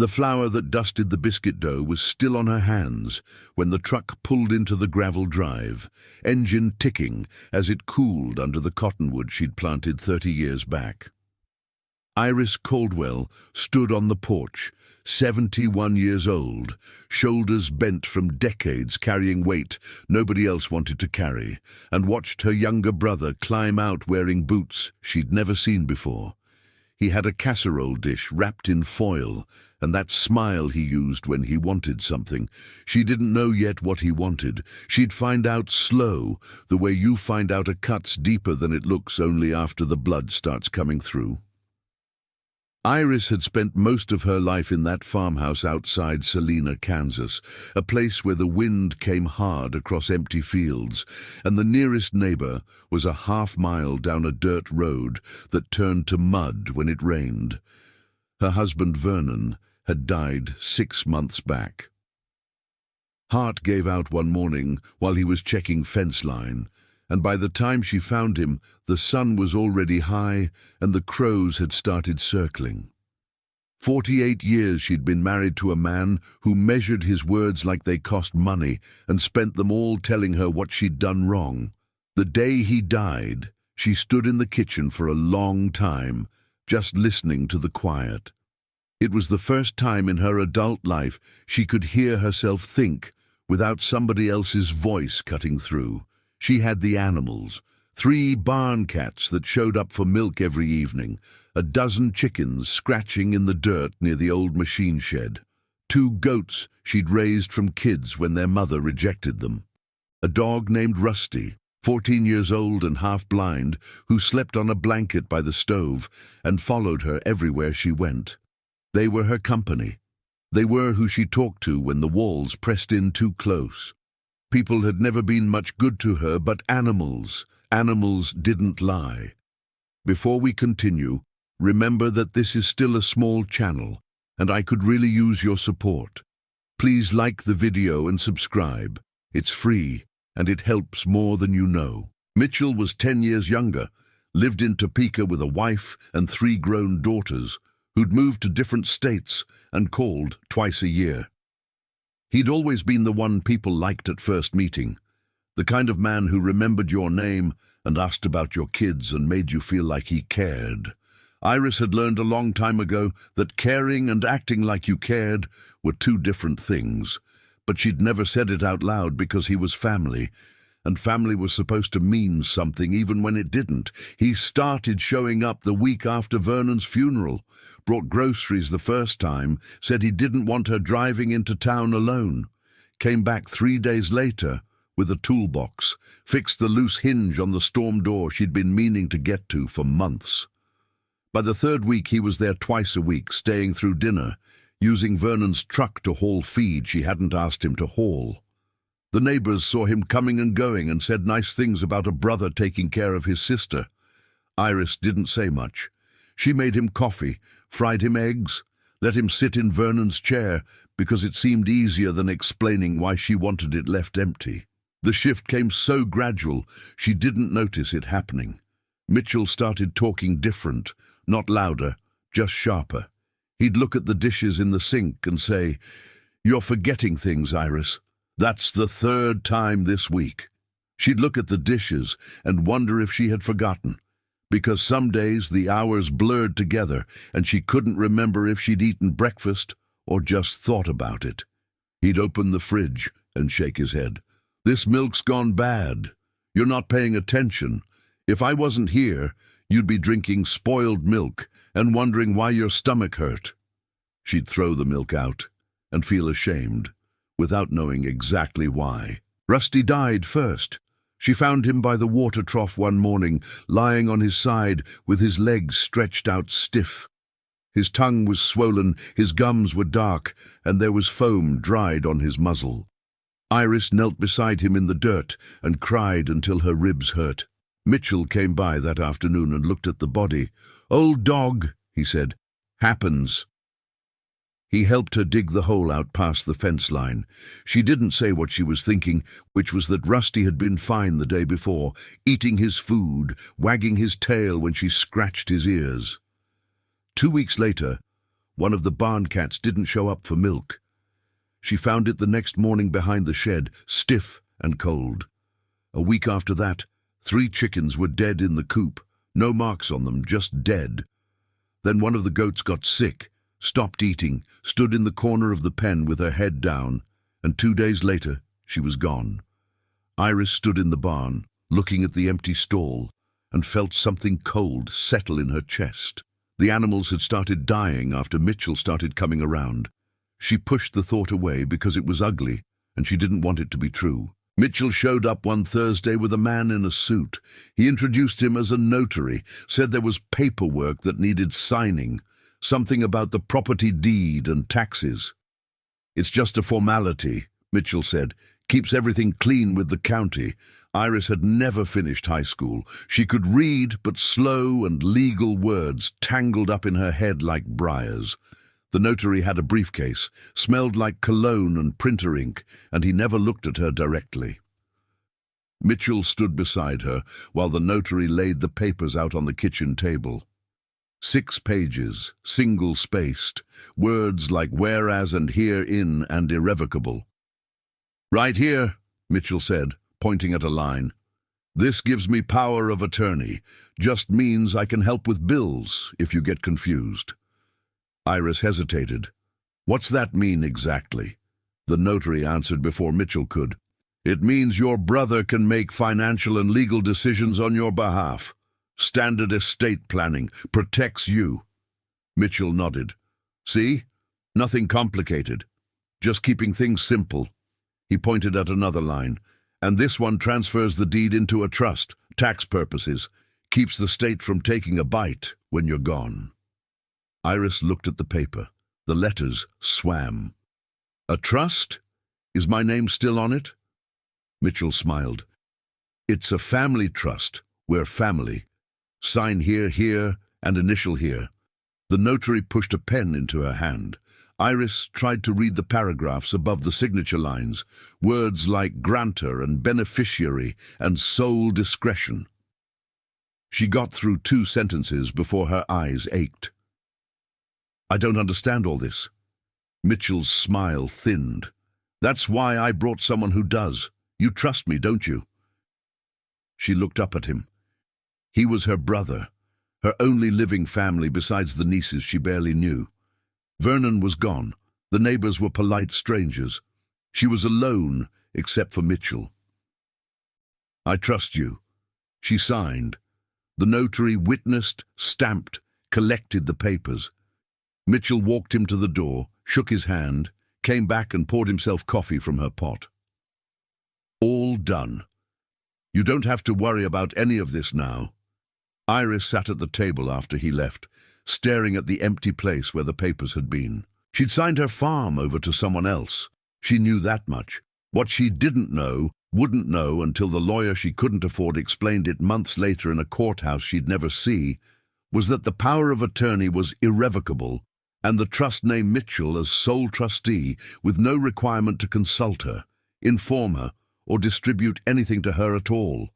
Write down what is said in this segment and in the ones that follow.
The flour that dusted the biscuit dough was still on her hands when the truck pulled into the gravel drive, engine ticking as it cooled under the cottonwood she'd planted 30 years back. Iris Caldwell stood on the porch, 71 years old, shoulders bent from decades carrying weight nobody else wanted to carry, and watched her younger brother climb out wearing boots she'd never seen before. He had a casserole dish wrapped in foil, and that smile he used when he wanted something. She didn't know yet what he wanted. She'd find out slow, the way you find out a cut's deeper than it looks only after the blood starts coming through. Iris had spent most of her life in that farmhouse outside Salina, Kansas, a place where the wind came hard across empty fields, and the nearest neighbor was a half-mile down a dirt road that turned to mud when it rained. Her husband Vernon had died 6 months back. Heart gave out one morning while he was checking fence line, and by the time she found him, the sun was already high and the crows had started circling. 48 years she'd been married to a man who measured his words like they cost money and spent them all telling her what she'd done wrong. The day he died, she stood in the kitchen for a long time, just listening to the quiet. It was the first time in her adult life she could hear herself think without somebody else's voice cutting through. She had the animals, 3 barn cats that showed up for milk every evening, a dozen chickens scratching in the dirt near the old machine shed, 2 goats she'd raised from kids when their mother rejected them, a dog named Rusty, 14 years old and half-blind, who slept on a blanket by the stove and followed her everywhere she went. They were her company. They were who she talked to when the walls pressed in too close. People had never been much good to her, but animals didn't lie. Before we continue, remember that this is still a small channel, and I could really use your support. Please like the video and subscribe. It's free, and it helps more than you know. Mitchell was 10 years younger, lived in Topeka with a wife and 3 grown daughters, who'd moved to different states and called twice a year. He'd always been the one people liked at first meeting, the kind of man who remembered your name and asked about your kids and made you feel like he cared. Iris had learned a long time ago that caring and acting like you cared were 2 different things, but she'd never said it out loud because he was family, and family was supposed to mean something even when it didn't. He started showing up the week after Vernon's funeral, brought groceries the first time, said he didn't want her driving into town alone, came back 3 days later with a toolbox, fixed the loose hinge on the storm door she'd been meaning to get to for months. By the 3rd week he was there twice a week, staying through dinner, using Vernon's truck to haul feed she hadn't asked him to haul. The neighbors saw him coming and going and said nice things about a brother taking care of his sister. Iris didn't say much. She made him coffee, fried him eggs, let him sit in Vernon's chair because it seemed easier than explaining why she wanted it left empty. The shift came so gradual she didn't notice it happening. Mitchell started talking different, not louder, just sharper. He'd look at the dishes in the sink and say, "You're forgetting things, Iris. That's the 3rd time this week." She'd look at the dishes and wonder if she had forgotten, because some days the hours blurred together and she couldn't remember if she'd eaten breakfast or just thought about it. He'd open the fridge and shake his head. "This milk's gone bad. You're not paying attention. If I wasn't here, you'd be drinking spoiled milk and wondering why your stomach hurt." She'd throw the milk out and feel ashamed, without knowing exactly why. Rusty died first. She found him by the water trough one morning, lying on his side with his legs stretched out stiff. His tongue was swollen, his gums were dark, and there was foam dried on his muzzle. Iris knelt beside him in the dirt and cried until her ribs hurt. Mitchell came by that afternoon and looked at the body. "Old dog," he said. "Happens." He helped her dig the hole out past the fence line. She didn't say what she was thinking, which was that Rusty had been fine the day before, eating his food, wagging his tail when she scratched his ears. 2 weeks later, One of the barn cats didn't show up for milk. She found it the next morning behind the shed, stiff and cold. A week after that, 3 chickens were dead in the coop. No marks on them, just dead. Then one of the goats got sick, stopped eating, stood in the corner of the pen with her head down, and 2 days later, she was gone. Iris stood in the barn, looking at the empty stall, and felt something cold settle in her chest. The animals had started dying after Mitchell started coming around. She pushed the thought away because it was ugly, and she didn't want it to be true. Mitchell showed up one Thursday with a man in a suit. He introduced him as a notary, said there was paperwork that needed signing, something about the property deed and taxes. "It's just a formality," Mitchell said. "Keeps everything clean with the county." Iris had never finished high school. She could read, but slow and legal words tangled up in her head like briars. The notary had a briefcase, smelled like cologne and printer ink, and he never looked at her directly. Mitchell stood beside her while the notary laid the papers out on the kitchen table. 6 pages, single-spaced, words like whereas and herein and irrevocable. "Right here," Mitchell said, pointing at a line. "This gives me power of attorney. Just means I can help with bills if you get confused." Iris hesitated. "What's that mean exactly?" The notary answered before Mitchell could. "It means your brother can make financial and legal decisions on your behalf. Standard estate planning protects you." Mitchell nodded. "See? Nothing complicated. Just keeping things simple." He pointed at another line. "And this one transfers the deed into a trust, tax purposes. Keeps the state from taking a bite when you're gone." Iris looked at the paper. The letters swam. "A trust? Is my name still on it?" Mitchell smiled. "It's a family trust. We're family. Sign here, here, and initial here." The notary pushed a pen into her hand. Iris tried to read the paragraphs above the signature lines, words like grantor and beneficiary and sole discretion. She got through 2 sentences before her eyes ached. "I don't understand all this." Mitchell's smile thinned. "That's why I brought someone who does. You trust me, don't you?" She looked up at him. He was her brother, her only living family besides the nieces she barely knew. Vernon was gone. The neighbors were polite strangers. She was alone, except for Mitchell. "I trust you." She signed. The notary witnessed, stamped, collected the papers. Mitchell walked him to the door, shook his hand, came back and poured himself coffee from her pot. "All done. You don't have to worry about any of this now." Iris sat at the table after he left, staring at the empty place where the papers had been. She'd signed her farm over to someone else. She knew that much. What she didn't know, wouldn't know until the lawyer she couldn't afford explained it months later in a courthouse she'd never see, was that the power of attorney was irrevocable, and the trust named Mitchell as sole trustee with no requirement to consult her, inform her, or distribute anything to her at all.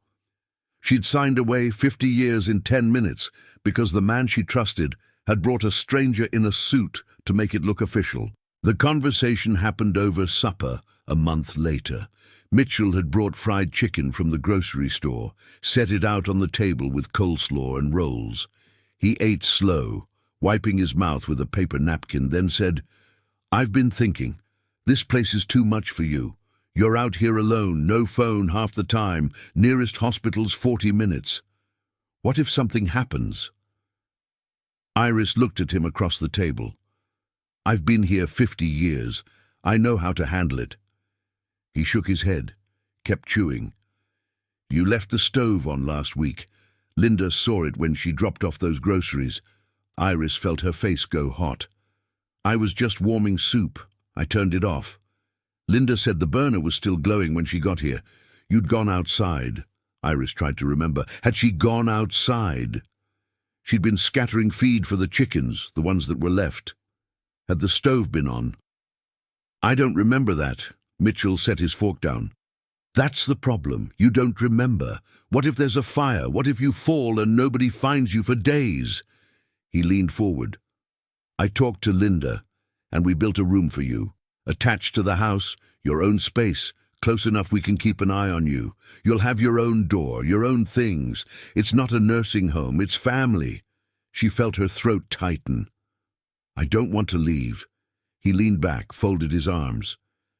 She'd signed away 50 years in 10 minutes because the man she trusted had brought a stranger in a suit to make it look official. The conversation happened over supper a month later. Mitchell had brought fried chicken from the grocery store, set it out on the table with coleslaw and rolls. He ate slow, wiping his mouth with a paper napkin, then said, "I've been thinking. This place is too much for you. You're out here alone, no phone half the time, nearest hospital's 40 minutes. What if something happens?" Iris looked at him across the table. "I've been here 50 years. I know how to handle it." He shook his head, kept chewing. "You left the stove on last week. Linda saw it when she dropped off those groceries." Iris felt her face go hot. "I was just warming soup. I turned it off. Linda said the burner was still glowing when she got here. You'd gone outside." Iris tried to remember. Had she gone outside? She'd been scattering feed for the chickens, the ones that were left. Had the stove been on? "I don't remember that." Mitchell set his fork down. "That's the problem. You don't remember. What if there's a fire? What if you fall and nobody finds you for days?" He leaned forward. I talked to Linda, and we built a room for you. Attached to the house, your own space, close enough we can keep an eye on you. You'll have your own door, your own things. It's not a nursing home, it's family. She felt her throat tighten. I don't want to leave. He leaned back, folded his arms.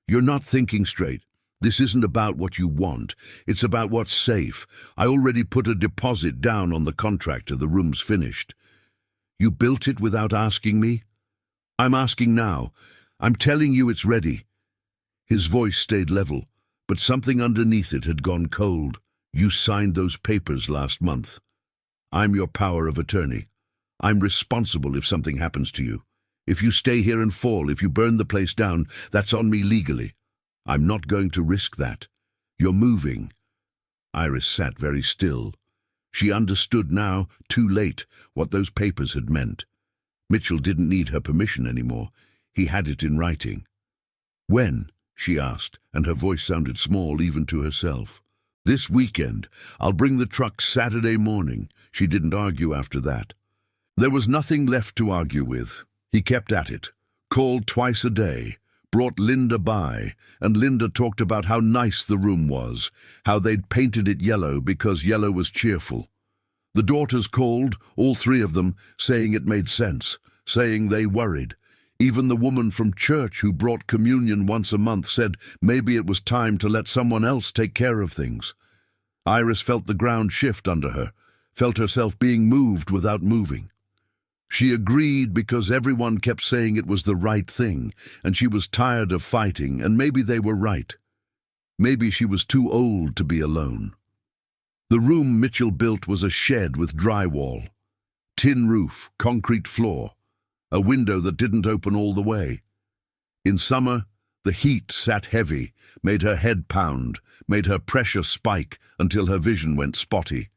You're not thinking straight. This isn't about what you want. It's about what's safe. I already put a deposit down on the contractor. The room's finished. You built it without asking me? I'm asking now. I'm telling you it's ready. His voice stayed level, but something underneath it had gone cold. You signed those papers last month. I'm your power of attorney. I'm responsible if something happens to you. If you stay here and fall, if you burn the place down, that's on me legally. I'm not going to risk that. You're moving. Iris sat very still. She understood now, too late, what those papers had meant. Mitchell didn't need her permission anymore. He had it in writing. When? She asked, and her voice sounded small even to herself. This weekend. I'll bring the truck Saturday morning. She didn't argue after that. There was nothing left to argue with. He kept at it, called twice a day, brought Linda by, and Linda talked about how nice the room was, how they'd painted it yellow because yellow was cheerful. The daughters called, all three of them, saying it made sense, saying they worried. Even the woman from church who brought communion once a month said maybe it was time to let someone else take care of things. Iris felt the ground shift under her, felt herself being moved without moving. She agreed because everyone kept saying it was the right thing, and she was tired of fighting, and maybe they were right. Maybe she was too old to be alone. The room Mitchell built was a shed with drywall, tin roof, concrete floor, a window that didn't open all the way. In summer, the heat sat heavy, made her head pound, made her pressure spike until her vision went spotty.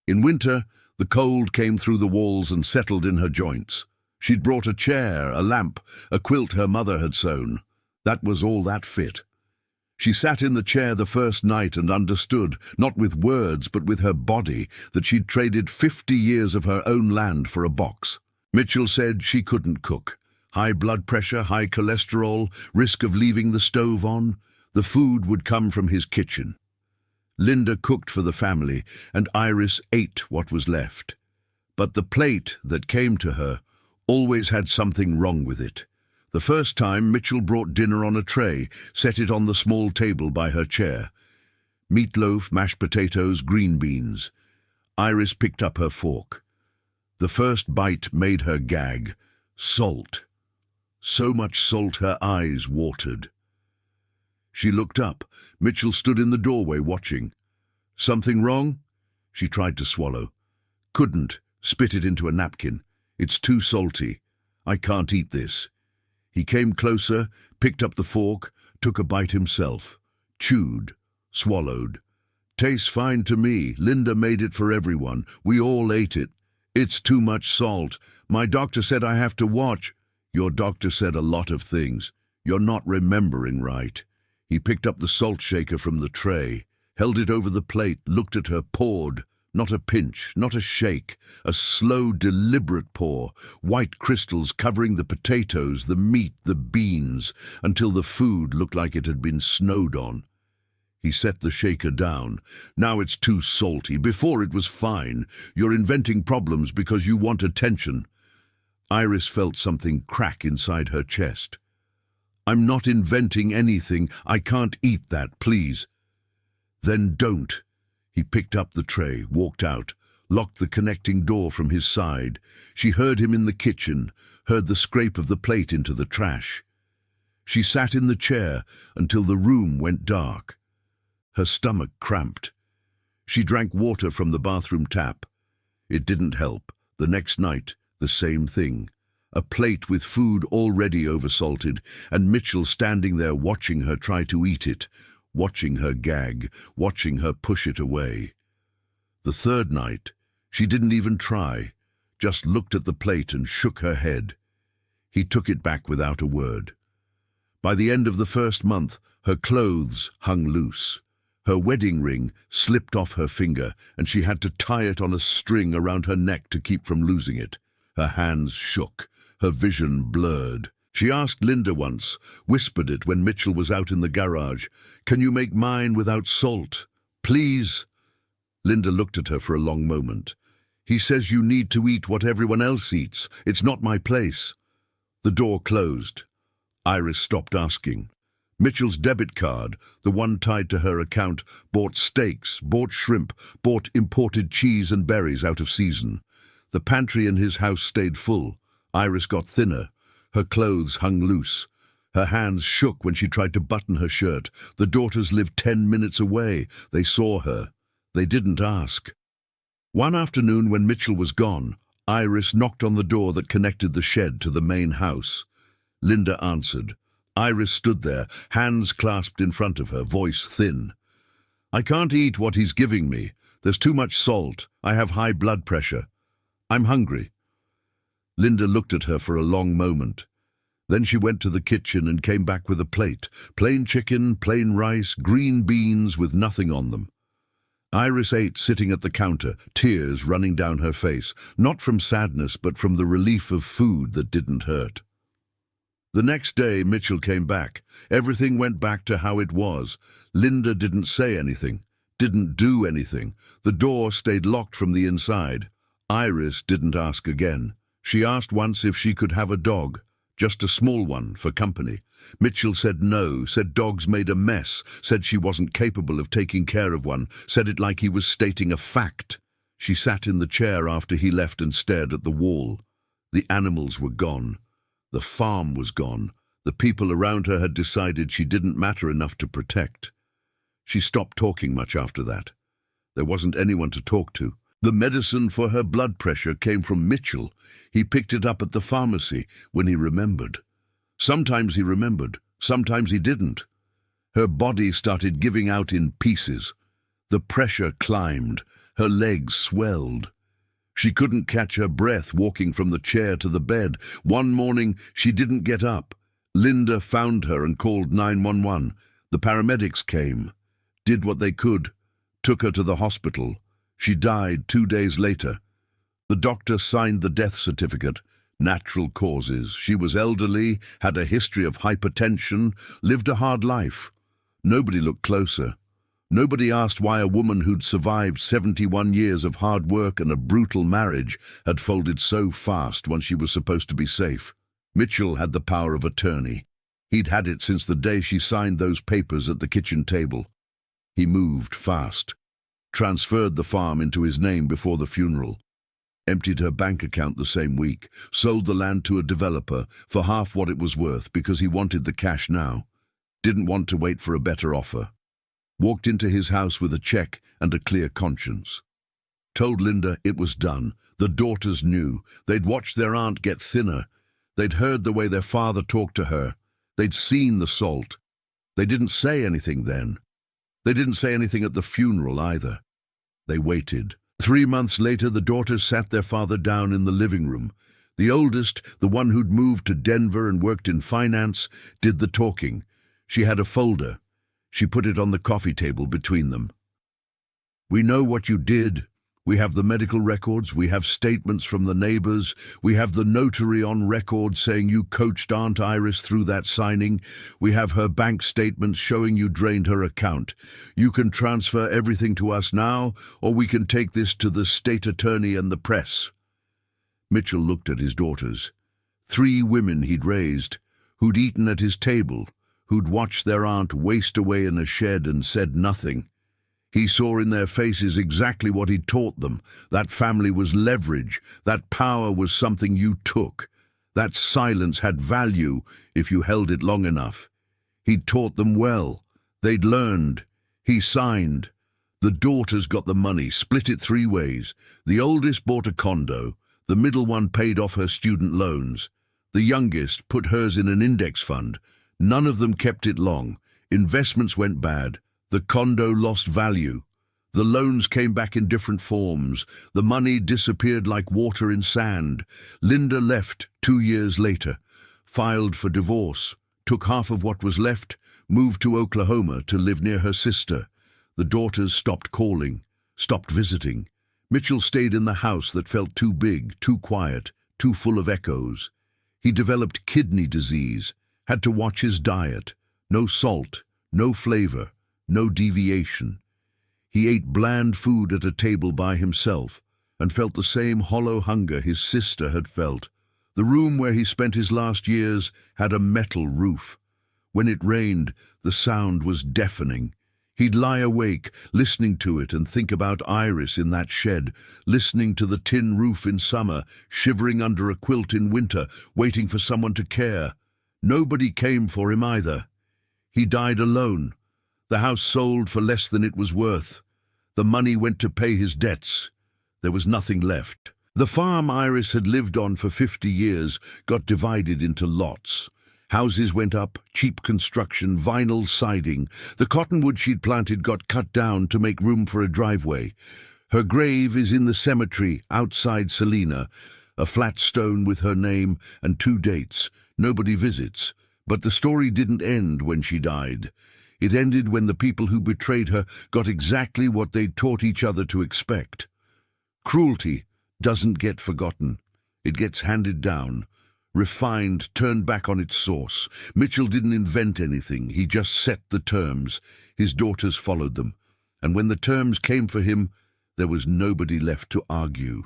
In winter, the cold came through the walls and settled in her joints. She'd brought a chair, a lamp, a quilt her mother had sewn. That was all that fit. She sat in the chair the first night and understood, not with words but with her body, that she'd traded 50 years of her own land for a box. Mitchell said she couldn't cook. High blood pressure, high cholesterol, risk of leaving the stove on. The food would come from his kitchen. Linda cooked for the family, and Iris ate what was left. But the plate that came to her always had something wrong with it. The first time, Mitchell brought dinner on a tray, set it on the small table by her chair. Meatloaf, mashed potatoes, green beans. Iris picked up her fork. The first bite made her gag. Salt. So much salt her eyes watered. She looked up. Mitchell stood in the doorway watching. Something wrong? She tried to swallow. Couldn't. Spit it into a napkin. It's too salty. I can't eat this. He came closer, picked up the fork, took a bite himself. Chewed. Swallowed. Tastes fine to me. Linda made it for everyone. We all ate it. It's too much salt. My doctor said I have to watch. Your doctor said a lot of things. You're not remembering right. He picked up the salt shaker from the tray, held it over the plate, looked at her, poured. Not a pinch, not a shake, a slow, deliberate pour, white crystals covering the potatoes, the meat, the beans, until the food looked like it had been snowed on. He set the shaker down. Now it's too salty. Before it was fine. You're inventing problems because you want attention. Iris felt something crack inside her chest. I'm not inventing anything. I can't eat that, please. Then don't. He picked up the tray, walked out, locked the connecting door from his side. She heard him in the kitchen, heard the scrape of the plate into the trash. She sat in the chair until the room went dark. Her stomach cramped. She drank water from the bathroom tap. It didn't help. The next night, the same thing. A plate with food already oversalted, and Mitchell standing there watching her try to eat it, watching her gag, watching her push it away. The third night, she didn't even try, just looked at the plate and shook her head. He took it back without a word. By the end of the first month, her clothes hung loose. Her wedding ring slipped off her finger, and she had to tie it on a string around her neck to keep from losing it. Her hands shook. her vision blurred. She asked Linda once, whispered it when Mitchell was out in the garage, "Can you make mine without salt? Please?" Linda looked at her for a long moment. "He says you need to eat what everyone else eats. It's not my place." The door closed. Iris stopped asking. Mitchell's debit card, the one tied to her account, bought steaks, bought shrimp, bought imported cheese and berries out of season. The pantry in his house stayed full. Iris got thinner. Her clothes hung loose. Her hands shook when she tried to button her shirt. The daughters lived 10 minutes away. They saw her. They didn't ask. One afternoon when Mitchell was gone, Iris knocked on the door that connected the shed to the main house. Linda answered. Iris stood there, hands clasped in front of her, voice thin. "I can't eat what he's giving me. There's too much salt. I have high blood pressure. I'm hungry." Linda looked at her for a long moment. Then she went to the kitchen and came back with a plate. Plain chicken, plain rice, green beans with nothing on them. Iris ate sitting at the counter, tears running down her face, not from sadness but from the relief of food that didn't hurt. The next day Mitchell came back. Everything went back to how it was. Linda didn't say anything, didn't do anything. The door stayed locked from the inside. Iris didn't ask again. She asked once if she could have a dog, just a small one for company. Mitchell said no, said dogs made a mess, said she wasn't capable of taking care of one, said it like he was stating a fact. She sat in the chair after he left and stared at the wall. The animals were gone. The farm was gone. The people around her had decided she didn't matter enough to protect. She stopped talking much after that. There wasn't anyone to talk to. The medicine for her blood pressure came from Mitchell. He picked it up at the pharmacy when he remembered. Sometimes he remembered, sometimes he didn't. Her body started giving out in pieces. The pressure climbed. Her legs swelled. She couldn't catch her breath walking from the chair to the bed. One morning, she didn't get up. Linda found her and called 911. The paramedics came, did what they could, took her to the hospital. She died 2 days later. The doctor signed the death certificate. Natural causes. She was elderly, had a history of hypertension, lived a hard life. Nobody looked closer. Nobody asked why a woman who'd survived 71 years of hard work and a brutal marriage had folded so fast when she was supposed to be safe. Mitchell had the power of attorney. He'd had it since the day she signed those papers at the kitchen table. He moved fast, transferred the farm into his name before the funeral, emptied her bank account the same week, sold the land to a developer for half what it was worth because he wanted the cash now, didn't want to wait for a better offer. Walked into his house with a check and a clear conscience. Told Linda it was done. The daughters knew. They'd watched their aunt get thinner. They'd heard the way their father talked to her. They'd seen the salt. They didn't say anything then. They didn't say anything at the funeral either. They waited. 3 months later, the daughters sat their father down in the living room. The oldest, the one who'd moved to Denver and worked in finance, did the talking. She had a folder. She put it on the coffee table between them. "We know what you did. We have the medical records. We have statements from the neighbors. We have the notary on record saying you coached Aunt Iris through that signing. We have her bank statements showing you drained her account. You can transfer everything to us now, or we can take this to the state attorney and the press." Mitchell looked at his daughters. 3 women he'd raised, who'd eaten at his table, who'd watched their aunt waste away in a shed and said nothing. He saw in their faces exactly what he'd taught them. That family was leverage. That power was something you took. That silence had value if you held it long enough. He'd taught them well. They'd learned. He signed. The daughters got the money, split it 3 ways. The oldest bought a condo. The middle one paid off her student loans. The youngest put hers in an index fund. None of them kept it long. Investments went bad. The condo lost value. The loans came back in different forms. The money disappeared like water in sand. Linda left 2 years later, filed for divorce, took half of what was left, moved to Oklahoma to live near her sister. The daughters stopped calling, stopped visiting. Mitchell stayed in the house that felt too big, too quiet, too full of echoes. He developed kidney disease, had to watch his diet. No salt, no flavor, no deviation. He ate bland food at a table by himself and felt the same hollow hunger his sister had felt. The room where he spent his last years had a metal roof. When it rained, the sound was deafening. He'd lie awake, listening to it, and think about Iris in that shed, listening to the tin roof in summer, shivering under a quilt in winter, waiting for someone to care. Nobody came for him either. He died alone. The house sold for less than it was worth. The money went to pay his debts. There was nothing left. The farm Iris had lived on for 50 years got divided into lots. Houses went up, cheap construction, vinyl siding. The cottonwood she'd planted got cut down to make room for a driveway. Her grave is in the cemetery outside Selina, a flat stone with her name and 2 dates. Nobody visits. But the story didn't end when she died. It ended when the people who betrayed her got exactly what they'd taught each other to expect. Cruelty doesn't get forgotten. It gets handed down. Refined, turned back on its source. Mitchell didn't invent anything, he just set the terms. His daughters followed them. And when the terms came for him, there was nobody left to argue.